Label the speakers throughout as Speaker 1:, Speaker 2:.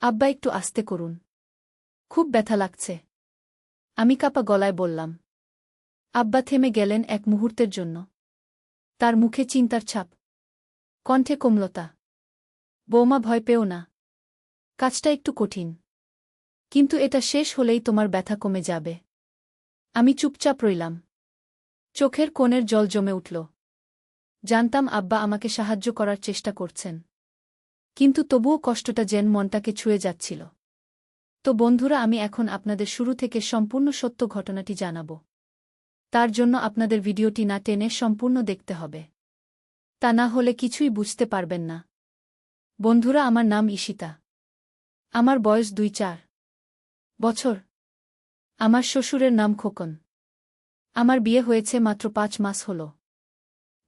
Speaker 1: আব্বা একটু আস্তে করুন। খুব ব্যথা লাগছে। আমি কাঁপা গলায় বললাম। আব্বা থেমে গেলেন এক মুহূর্তের জন্য। তার মুখে চিন্তার ছাপ, কণ্ঠে কোমলতা। বৌমা, ভয় পেও না। কাজটা একটু কঠিন, কিন্তু এটা শেষ হলেই তোমার ব্যথা কমে যাবে। আমি চুপচাপ রইলাম। চোখের কোণের জল জমে উঠল। জানতাম আব্বা আমাকে সাহায্য করার চেষ্টা করছেন, কিন্তু তবুও কষ্টটা যেন মনটাকে ছুঁয়ে যাচ্ছিল। তো বন্ধুরা, আমি এখন আপনাদের শুরু থেকে সম্পূর্ণ সত্য ঘটনাটি জানাব। তার জন্য আপনাদের ভিডিওটি না টেনে সম্পূর্ণ দেখতে হবে। তা না হলে কিছুই বুঝতে পারবেন না। বন্ধুরা, আমার নাম ঈশিতা। আমার বয়স ২-৪ বছর। আমার শ্বশুরের নাম খোকন। আমার বিয়ে হয়েছে মাত্র ৫ মাস হল।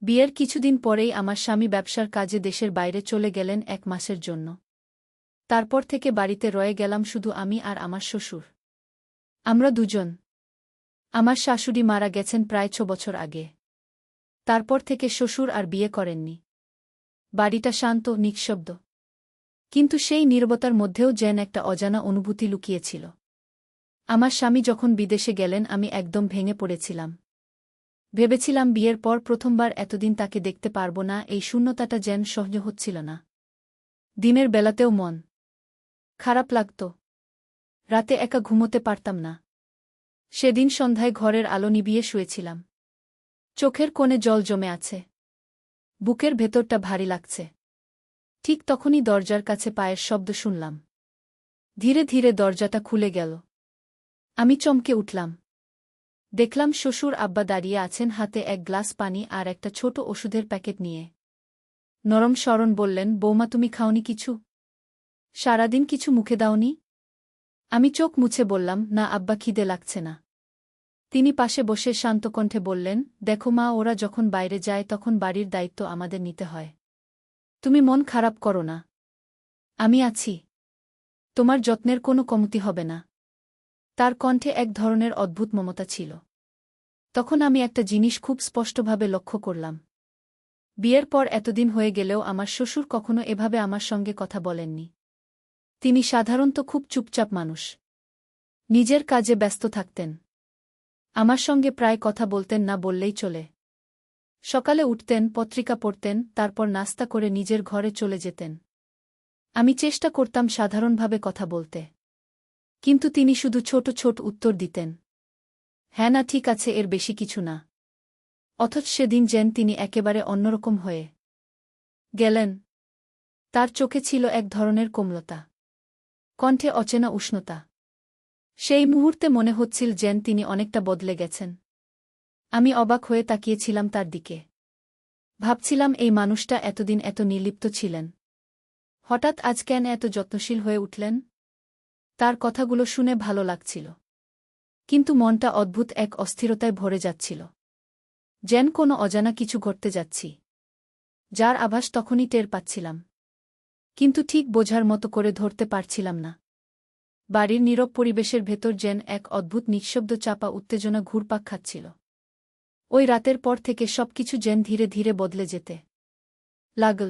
Speaker 1: বিয়ের কিছুদিন পরেই আমার স্বামী ব্যবসার কাজে দেশের বাইরে চলে গেলেন ১ মাসের জন্য। তারপর থেকে বাড়িতে রয়ে গেলাম শুধু আমি আর আমার শ্বশুর। আমরা দুজন। আমার শাশুড়ি মারা গেছেন প্রায় ৬ বছর আগে। তারপর থেকে শ্বশুর আর বিয়ে করেননি। বাড়িটা শান্ত, নিঃশব্দ। কিন্তু সেই নীরবতার মধ্যেও যেন একটা অজানা অনুভূতি লুকিয়েছিল। আমার স্বামী যখন বিদেশে গেলেন আমি একদম ভেঙে পড়েছিলাম। ভেবেছিলাম বিয়ের পর প্রথমবার এতদিন তাকে দেখতে পারব না, এই শূন্যতাটা যেন সহ্য হচ্ছিল না। দিনের বেলাতেও মন খারাপ লাগত। রাতে একা ঘুমোতে পারতাম না। সেদিন সন্ধ্যায় ঘরের আলো নিভিয়ে শুয়েছিলাম। চোখের কোণে জল জমে আছে। বুকের ভেতরটা ভারী লাগছে। ঠিক তখনই দরজার কাছে পায়ের শব্দ শুনলাম। ধীরে ধীরে দরজাটা খুলে গেল। আমি চমকে উঠলাম। দেখলাম শ্বশুর আব্বা দাঁড়িয়ে আছেন, হাতে এক গ্লাস পানি আর একটা ছোট ওষুধের প্যাকেট নিয়ে। নরম স্বরণ বললেন, বৌমা, তুমি খাওনি কিছু? সারাদিন কিছু মুখে দাওনি? আমি চোখ মুছে বললাম, না আব্বা, খিদে লাগছে না। তিনি পাশে বসে শান্ত কণ্ঠে বললেন, দেখো মা, ওরা যখন বাইরে যায় তখন বাড়ির দায়িত্ব আমাদের নিতে হয়। তুমি মন খারাপ করো না। আমি আছি। তোমার যত্নের কোনো কমতি হবে না। তার কণ্ঠে এক ধরনের অদ্ভুত মমতা ছিল। তখন আমি একটা জিনিস খুব স্পষ্টভাবে লক্ষ্য করলাম। বিয়ের পর এতদিন হয়ে গেলেও আমার শ্বশুর কখনো এভাবে আমার সঙ্গে কথা বলেননি। তিনি সাধারণত খুব চুপচাপ মানুষ। নিজের কাজে ব্যস্ত থাকতেন। আমার সঙ্গে প্রায় কথা বলতেন না বললেই চলে। সকালে উঠতেন, পত্রিকা পড়তেন, তারপর নাস্তা করে নিজের ঘরে চলে যেতেন। আমি চেষ্টা করতাম সাধারণভাবে কথা বলতে, কিন্তু তিনি শুধু ছোট ছোট উত্তর দিতেন। হ্যাঁ, না, ঠিক আছে, এর বেশি কিছু না। অথচ সেদিন যেন তিনি একেবারে অন্যরকম হয়ে গেলেন। তার চোখে ছিল এক ধরনের কোমলতা, কণ্ঠে অচেনা উষ্ণতা। সেই মুহূর্তে মনে হচ্ছিল যেন তিনি অনেকটা বদলে গেছেন। আমি অবাক হয়ে তাকিয়েছিলাম তার দিকে। ভাবছিলাম, এই মানুষটা এতদিন এত নির্লিপ্ত ছিলেন, হঠাৎ আজ কেন এত যত্নশীল হয়ে উঠলেন? তার কথাগুলো শুনে ভালো লাগছিল, কিন্তু মনটা অদ্ভুত এক অস্থিরতায় ভরে যাচ্ছিল। যেন কোনো অজানা কিছু ঘটতে যাচ্ছি, যার আভাস তখনই টের পাচ্ছিলাম, কিন্তু ঠিক বোঝার মতো করে ধরতে পারছিলাম না। বাড়ির নীরব পরিবেশের ভেতর যেন এক অদ্ভুত নিঃশব্দ চাপা উত্তেজনা ঘুরপাক খাচ্ছিল। ওই রাতের পর থেকে সবকিছু যেন ধীরে ধীরে বদলে যেতে লাগল।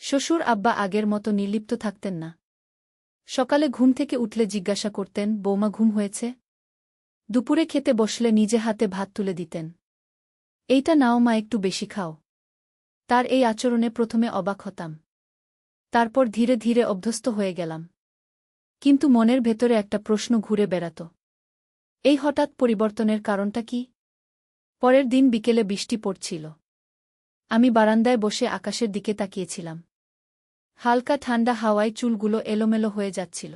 Speaker 1: শ্বশুর আব্বা আগের মতো নির্লিপ্ত থাকতেন না। সকালে ঘুম থেকে উঠলে জিজ্ঞাসা করতেন, বৌমা, ঘুম হয়েছে? দুপুরে খেতে বসলে নিজে হাতে ভাত তুলে দিতেন। এইটা নাও মা, একটু বেশি খাও। তার এই আচরণে প্রথমে অবাক হতাম, তারপর ধীরে ধীরে অভ্যস্ত হয়ে গেলাম। কিন্তু মনের ভেতরে একটা প্রশ্ন ঘুরে বেড়াত, এই হঠাৎ পরিবর্তনের কারণটা কি? পরের দিন বিকেলে বৃষ্টি পড়ছিল। আমি বারান্দায় বসে আকাশের দিকে তাকিয়েছিলাম। হালকা ঠান্ডা হাওয়ায় চুলগুলো এলোমেলো হয়ে যাচ্ছিল।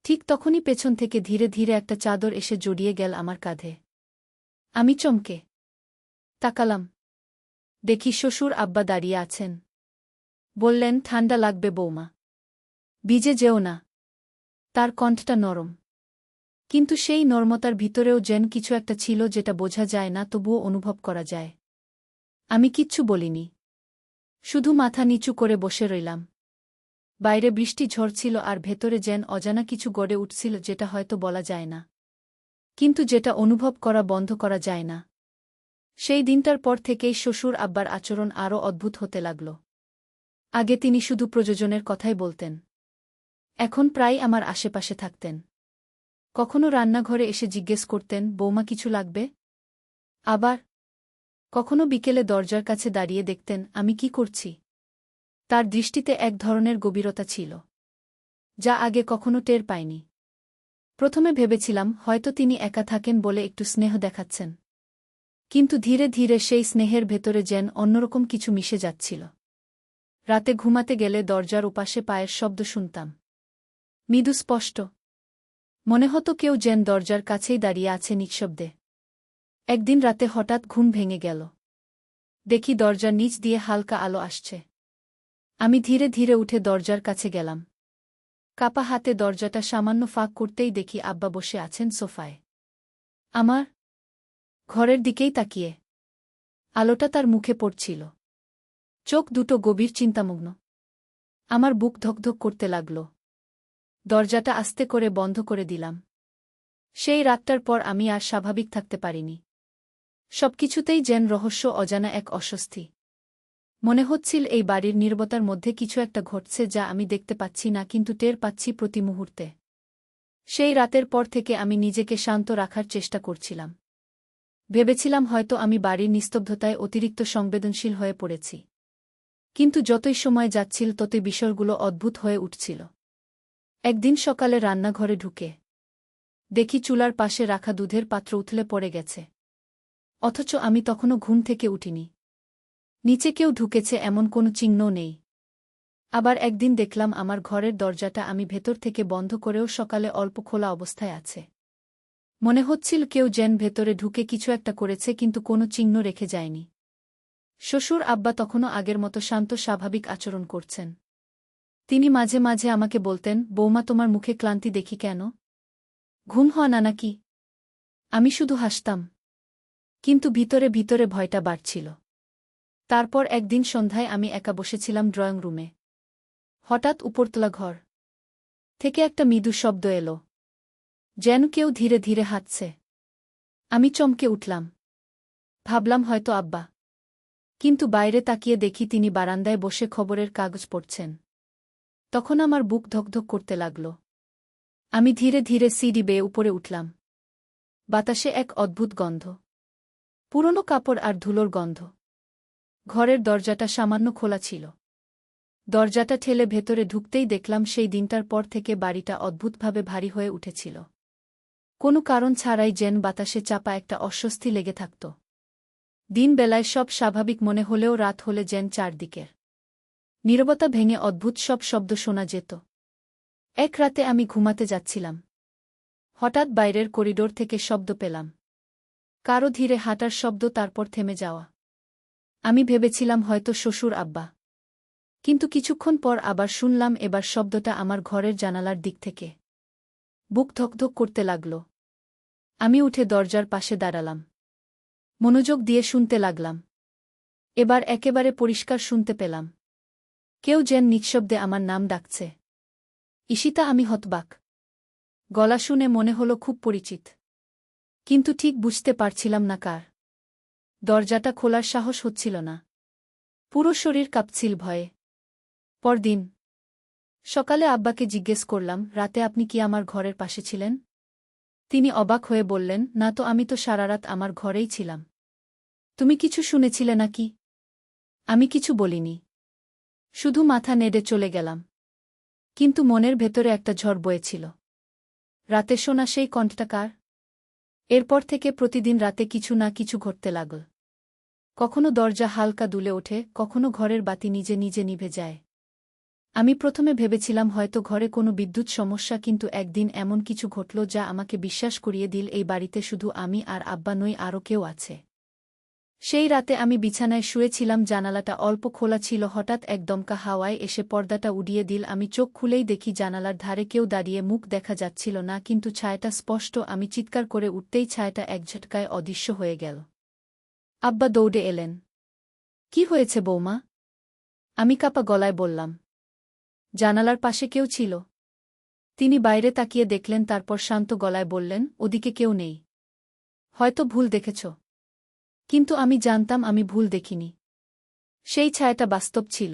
Speaker 1: ঠিক তখনই পেছন থেকে ধীরে ধীরে একটা চাদর এসে জড়িয়ে গেল আমার কাঁধে। আমি চমকে তাকালাম। দেখি শ্বশুর আব্বা দাঁড়িয়ে আছেন। বললেন, ঠান্ডা লাগবে বৌমা, ভিজে যেও না। তার কণ্ঠটা নরম, কিন্তু সেই নরমতার ভিতরেও যেন কিছু একটা ছিল যেটা বোঝা যায় না, তবুও অনুভব করা যায়। আমি কিচ্ছু বলিনি, শুধু মাথা নিচু করে বসে রইলাম। বাইরে বৃষ্টি ঝরছিল আর ভেতরে যেন অজানা কিছু গড়ে উঠছিল, যেটা হয়তো বলা যায় না, কিন্তু যেটা অনুভব করা বন্ধ করা যায় না। সেই দিনটার পর থেকেই শ্বশুর আব্বার আচরণ আরও অদ্ভুত হতে লাগল। আগে তিনি শুধু প্রয়োজনের কথাই বলতেন। এখন প্রায় আমার আশেপাশে থাকতেন। কখনো রান্নাঘরে এসে জিজ্ঞেস করতেন, বৌমা কিছু লাগবে? আবার কখনো বিকেলে দরজার কাছে দাঁড়িয়ে দেখতেন আমি কি করছি। তার দৃষ্টিতে এক ধরনের গভীরতা ছিল, যা আগে কখনো টের পাইনি। প্রথমে ভেবেছিলাম হয়তো তিনি একা থাকেন বলে একটু স্নেহ দেখাচ্ছেন, কিন্তু ধীরে ধীরে সেই স্নেহের ভেতরে যেন অন্যরকম কিছু মিশে যাচ্ছিল। রাতে ঘুমাতে গেলে দরজার ওপাশে পায়ের শব্দ শুনতাম, মৃদু স্পষ্ট। মনে হতো কেউ যেন দরজার কাছেই দাঁড়িয়ে আছে নিঃশব্দে। একদিন রাতে হঠাৎ ঘুম ভেঙে গেল। দেখি দরজার নিচ দিয়ে হালকা আলো আসছে। আমি ধীরে ধীরে উঠে দরজার কাছে গেলাম। কাপা হাতে দরজাটা সামান্য ফাঁক করতেই দেখি আব্বা বসে আছেন সোফায়, আমার ঘরের দিকেই তাকিয়ে। আলোটা তার মুখে পড়ছিল, চোখ দুটো গভীর চিন্তামগ্ন। আমার বুক ধকধক করতে লাগল। দরজাটা আস্তে করে বন্ধ করে দিলাম। সেই রাতটার পর আমি আর স্বাভাবিক থাকতে পারিনি। সবকিছুতেই যেন রহস্য, অজানা এক অস্বস্তি। মনে হচ্ছিল এই বাড়ির নীরবতার মধ্যে কিছু একটা ঘটছে যা আমি দেখতে পাচ্ছি না, কিন্তু টের পাচ্ছি প্রতি মুহূর্তে। সেই রাতের পর থেকে আমি নিজেকে শান্ত রাখার চেষ্টা করছিলাম। ভেবেছিলাম হয়তো আমি বাড়ির নিস্তব্ধতায় অতিরিক্ত সংবেদনশীল হয়ে পড়েছি। কিন্তু যতই সময় যাচ্ছিল ততই বিষয়গুলো অদ্ভুত হয়ে উঠছিল। একদিন সকালে রান্নাঘরে ঢুকে দেখি চুলার পাশে রাখা দুধের পাত্র উথলে পড়ে গেছে, অথচ আমি তখনও ঘুম থেকে উঠিনি। নিচে কেউ ঢুকেছে এমন কোনো চিহ্নও নেই। আবার একদিন দেখলাম আমার ঘরের দরজাটা আমি ভেতর থেকে বন্ধ করেও সকালে অল্প খোলা অবস্থায় আছে। মনে হচ্ছিল কেউ যেন ভেতরে ঢুকে কিছু একটা করেছে, কিন্তু কোনো চিহ্ন রেখে যায়নি। শ্বশুর আব্বা তখনও আগের মতো শান্ত স্বাভাবিক আচরণ করছেন। তিনি মাঝে মাঝে আমাকে বলতেন, বৌমা তোমার মুখে ক্লান্তি দেখি কেন? ঘুম হয় না নাকি? আমি শুধু হাসতাম, কিন্তু ভিতরে ভিতরে ভয়টা বাড়ছিল। তারপর একদিন সন্ধ্যায় আমি একা বসেছিলাম ড্রয়িং রুমে। হঠাৎ উপরতলা ঘর থেকে একটা মৃদু শব্দ এলো, যেন কেউ ধীরে ধীরে হাঁটছে। আমি চমকে উঠলাম, ভাবলাম হয়তো আব্বা। কিন্তু বাইরে তাকিয়ে দেখি তিনি বারান্দায় বসে খবরের কাগজ পড়ছেন। তখন আমার বুক ধকধক করতে লাগল। আমি ধীরে ধীরে সিঁড়ি বেয়ে উপরে উঠলাম। বাতাসে এক অদ্ভুত গন্ধ, পুরনো কাপড় আর ধুলোর গন্ধ। ঘরের দরজাটা সামান্য খোলা ছিল। দরজাটা ঠেলে ভেতরে ঢুকতেই দেখলাম সেই দিনটার পর থেকে বাড়িটা অদ্ভুতভাবে ভারী হয়ে উঠেছিল। কোনো কারণ ছাড়াই যেন বাতাসে চাপা একটা অস্বস্তি লেগে থাকত। দিনবেলায় সব স্বাভাবিক মনে হলেও রাত হলে যেন চারদিকের নীরবতা ভেঙে অদ্ভুত সব শব্দ শোনা যেত। এক রাতে আমি ঘুমাতে যাচ্ছিলাম। হঠাৎ বাইরের করিডোর থেকে শব্দ পেলাম, কারো ধীরে হাঁটার শব্দ, তারপর থেমে যাওয়া। আমি ভেবেছিলাম হয়তো শ্বশুর আব্বা, কিন্তু কিছুক্ষণ পর আবার শুনলাম এবার শব্দটা আমার ঘরের জানালার দিক থেকে। বুক ধকধক করতে লাগল। আমি উঠে দরজার পাশে দাঁড়ালাম, মনোযোগ দিয়ে শুনতে লাগলাম। এবার একেবারে পরিষ্কার শুনতে পেলাম, কেউ যেন নিঃশব্দে আমার নাম ডাকছে। ঈশিতা। আমি হতবাক। গলা শুনে মনে হলো খুব পরিচিত, কিন্তু ঠিক বুঝতে পারছিলাম না কার। দরজাটা খোলার সাহস হচ্ছিল না, পুরো শরীর কাঁপছিল ভয়ে। পরদিন সকালে আব্বাকে জিজ্ঞেস করলাম, রাতে আপনি কি আমার ঘরের পাশে ছিলেন? তিনি অবাক হয়ে বললেন, না তো, আমি তো সারারাত আমার ঘরেই ছিলাম। তুমি কিছু শুনেছিলে নাকি? আমি কিছু বলিনি, শুধু মাথা নেড়ে চলে গেলাম। কিন্তু মনের ভেতরে একটা ঝড় বয়েছিল। রাতে শোনা সেই কণ্ঠটা কার? এরপর থেকে প্রতিদিন রাতে কিছু না কিছু ঘটতে লাগল। কখনো দরজা হালকা দুলে ওঠে, কখনো ঘরের বাতি নিজে নিজে নিভে যায়। আমি প্রথমে ভেবেছিলাম হয়তো ঘরে কোনো বিদ্যুৎ সমস্যা, কিন্তু একদিন এমন কিছু ঘটল যা আমাকে বিশ্বাস করিয়ে দিল এই বাড়িতে শুধু আমি আর আব্বা নই, আরও কেউ আছে। সেই রাতে আমি বিছানায় শুয়েছিলাম, জানালাটা অল্প খোলা ছিল। হঠাৎ এক দমকা হাওয়ায় এসে পর্দাটা উড়িয়ে দিল। আমি চোখ খুলেই দেখি জানালার ধারে কেউ দাঁড়িয়ে, মুখ দেখা যাচ্ছিল না, কিন্তু ছায়াটা স্পষ্ট। আমি চিৎকার করে উঠতেই ছায়াটা এক ঝটকায় অদৃশ্য হয়ে গেল। আব্বা দৌড়ে এলেন। কি হয়েছে বৌমা? আমি কাঁপা গলায় বললাম। জানালার পাশে কেউ ছিল। তিনি বাইরে তাকিয়ে দেখলেন, তারপর শান্ত গলায় বললেন, ওদিকে কেউ নেই। হয়তো ভুল দেখেছ। কিন্তু আমি জানতাম আমি ভুল দেখিনি। সেই ছায়াটা বাস্তব ছিল।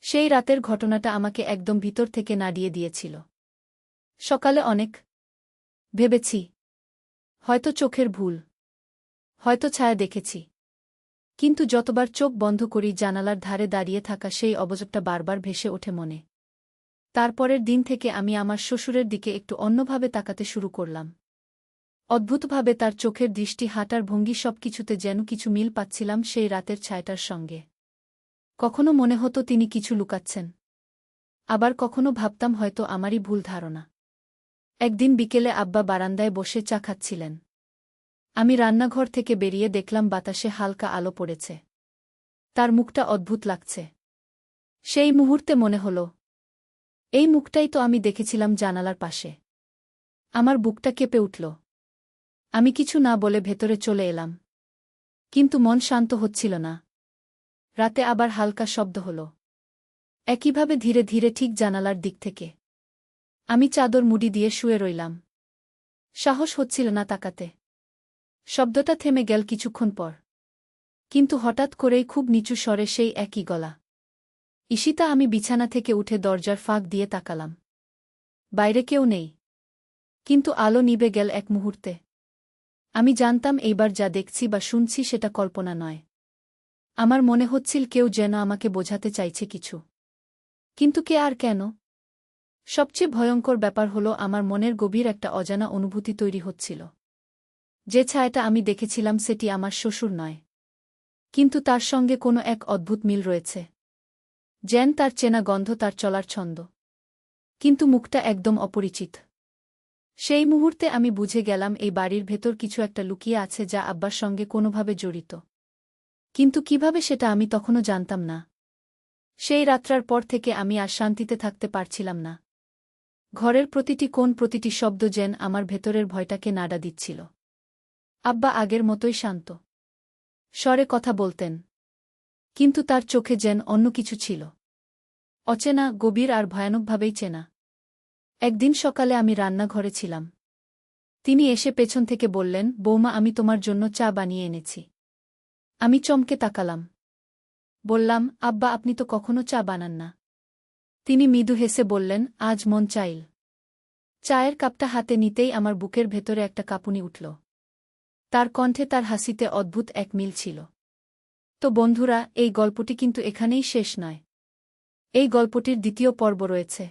Speaker 1: সেই রাতের ঘটনাটা আমাকে একদম ভিতর থেকে নাড়িয়ে দিয়েছিল। সকালে অনেক ভেবেছি, হয়তো চোখের ভুল, হয়তো ছায়া দেখেছি। কিন্তু যতবার চোখ বন্ধ করি জানালার ধারে দাঁড়িয়ে থাকা সেই অবজবটা বারবার ভেসে ওঠে মনে। তারপরের দিন থেকে আমি আমার শ্বশুরের দিকে একটু অন্যভাবে তাকাতে শুরু করলাম। অদ্ভুতভাবে তার চোখের দৃষ্টি, হাঁটার ভঙ্গি, সবকিছুতে যেন কিছু মিল পাচ্ছিলাম সেই রাতের ছায়াটার সঙ্গে। কখনো মনে হতো তিনি কিছু লুকাচ্ছেন, আবার কখনো ভাবতাম হয়তো আমারই ভুল ধারণা। একদিন বিকেলে আব্বা বারান্দায় বসে চা খাচ্ছিলেন। আমি রান্নাঘর থেকে বেরিয়ে দেখলাম বাতাসে হালকা আলো পড়েছে। তার মুখটা অদ্ভুত লাগছে। সেই মুহূর্তে মনে হলো, এই মুখটাই তো আমি দেখেছিলাম জানালার পাশে। আমার বুকটা কেঁপে উঠল। আমি কিছু না বলে ভেতরে চলে এলাম। কিন্তু মন শান্ত হচ্ছিল না। রাতে আবার হালকা শব্দ হল, একইভাবে ধীরে ধীরে ঠিক জানালার দিক থেকে। আমি চাদর মুড়ি দিয়ে শুয়ে রইলাম। সাহস হচ্ছিল না তাকাতে। শব্দটা থেমে গেল কিছুক্ষণ পর। কিন্তু হঠাৎ করেই খুব নিচু স্বরে সেই একই গলা, ঈশিতা। আমি বিছানা থেকে উঠে দরজার ফাঁক দিয়ে তাকালাম। বাইরে কেউ নেই, কিন্তু আলো নিভে গেল এক মুহূর্তে। আমি জানতাম এইবার যা দেখছি বা শুনছি সেটা কল্পনা নয়। আমার মনে হচ্ছিল কেউ যেন আমাকে বোঝাতে চাইছে কিছু। কিন্তু কে আর কেন? সবচেয়ে ভয়ঙ্কর ব্যাপার হলো, আমার মনের গভীর একটা অজানা অনুভূতি তৈরি হচ্ছিল। যে ছায়াটা আমি দেখেছিলাম সেটি আমার শ্বশুর নয়, কিন্তু তার সঙ্গে কোনো এক অদ্ভুত মিল রয়েছে। যেন তার চেনা গন্ধ, তার চলার ছন্দ, কিন্তু মুখটা একদম অপরিচিত। সেই মুহূর্তে আমি বুঝে গেলাম এই বাড়ির ভেতর কিছু একটা লুকিয়ে আছে যা আব্বার সঙ্গে কোনোভাবে জড়িত। কিন্তু কিভাবে সেটা আমি তখনও জানতাম না। সেই রাত্রার পর থেকে আমি আর শান্তিতে থাকতে পারছিলাম না। ঘরের প্রতিটি কোণ, প্রতিটি শব্দ যেন আমার ভেতরের ভয়টাকে নাড়া দিচ্ছিল। আব্বা আগের মতোই শান্ত স্বরে কথা বলতেন, কিন্তু তার চোখে যেন অন্য কিছু ছিল। অচেনা, গভীর আর ভয়ানকভাবেই চেনা। একদিন সকালে আমি রান্নাঘরে ছিলাম। তিনি এসে পেছন থেকে বললেন, বৌমা, আমি তোমার জন্য চা বানিয়ে এনেছি। আমি চমকে তাকালাম। বললাম, আব্বা, আপনি তো কখনো চা বানান না। তিনি মৃদু হেসে বললেন, আজ মন চাইল। চায়ের কাপটা হাতে নিতেই আমার বুকের ভেতরে একটা কাঁপুনি উঠল। তার কণ্ঠে, তার হাসিতে অদ্ভুত এক মিল ছিল। তো বন্ধুরা, এই গল্পটি কিন্তু এখানেই শেষ নয়। এই গল্পটির দ্বিতীয় পর্ব রয়েছে।